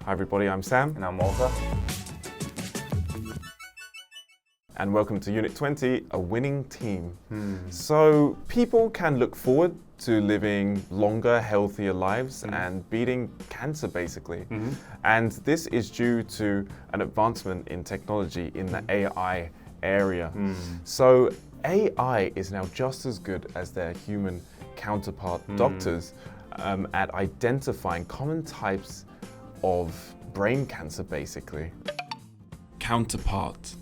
Hi everybody, I'm Sam. And I'm Walter. And welcome to Unit 20, A Winning Team. So people can look forward to living longer, healthier lives and beating cancer basically. And this is due to an advancement in technology in the AI area. So AI is now just as good as their human counterpart doctors at identifying common types of brain cancer basically. Counterpart.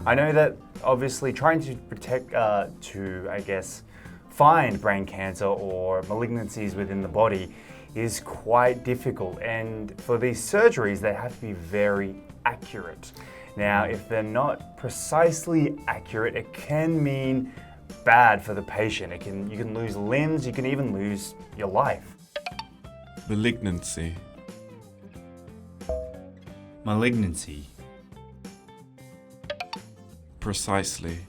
I know that obviously trying to find brain cancer or malignancies within the body is quite difficult, and for these surgeries they have to be very accurate. Now, if they're not precisely accurate, it can mean bad for the patient. You can lose limbs, you can even lose your life. Malignancy. Precisely.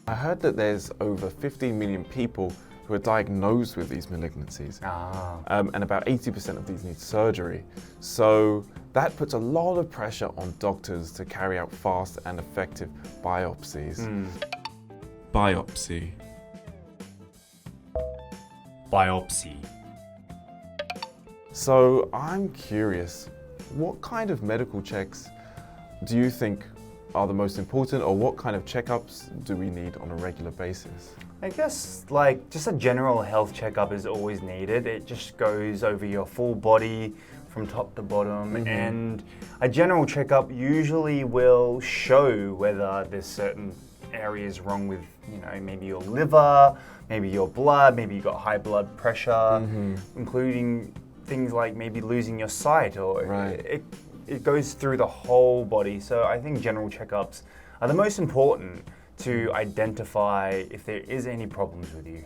I heard that there's over 15 million people who are diagnosed with these malignancies. And about 80% of these need surgery. So that puts a lot of pressure on doctors to carry out fast and effective biopsies. Biopsy. So I'm curious, what kind of medical checks do you think are the most important, or what kind of checkups do we need on a regular basis? I guess just a general health checkup is always needed. It just goes over your full body from top to bottom, and a general checkup usually will show whether there's certain areas wrong with, maybe your liver, maybe your blood, maybe you got high blood pressure, including things like maybe losing your sight, or it goes through the whole body. So I think general checkups are the most important to identify if there is any problems with you.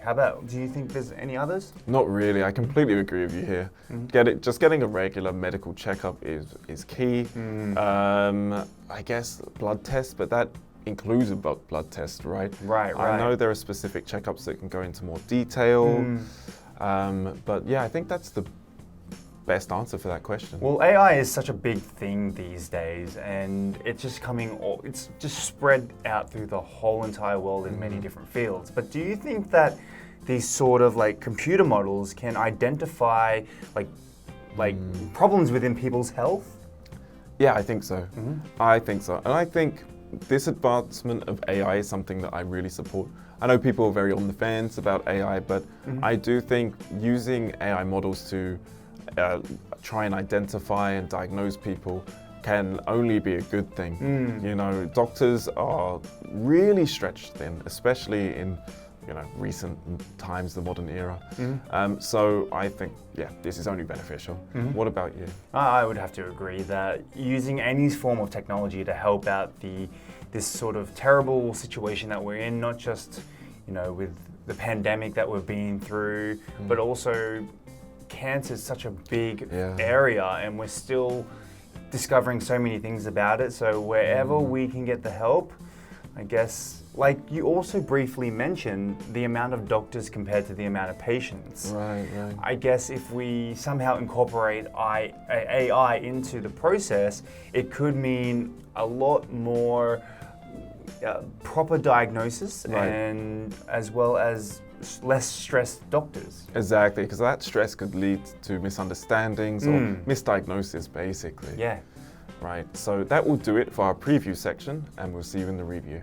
Do you think there's any others? Not really, I completely agree with you here. Just getting a regular medical checkup is key. I guess blood tests, but that includes a blood test, right? Right. I know there are specific checkups that can go into more detail, but yeah, I think that's the best answer for that question. Well, AI is such a big thing these days, and it's just spread out through the whole entire world in many different fields. But do you think that these sort of computer models can identify problems within people's health? Yeah, I think so. I think so. And I think this advancement of AI is something that I really support. I know people are very on the fence about AI, but I do think using AI models to try and identify and diagnose people can only be a good thing. Doctors are really stretched thin, especially in recent times, the modern era. So I think, this is only beneficial. What about you? I would have to agree that using any form of technology to help out this sort of terrible situation that we're in, not just with the pandemic that we've been through, but also cancer is such a big area, and we're still discovering so many things about it. So wherever we can get the help, I guess, you also briefly mentioned the amount of doctors compared to the amount of patients. Right. I guess if we somehow incorporate AI into the process, it could mean a lot more proper diagnosis, and as well as less stressed doctors. Exactly, because that stress could lead to misunderstandings or misdiagnosis, basically. Yeah. Right, so that will do it for our preview section, and we'll see you in the review.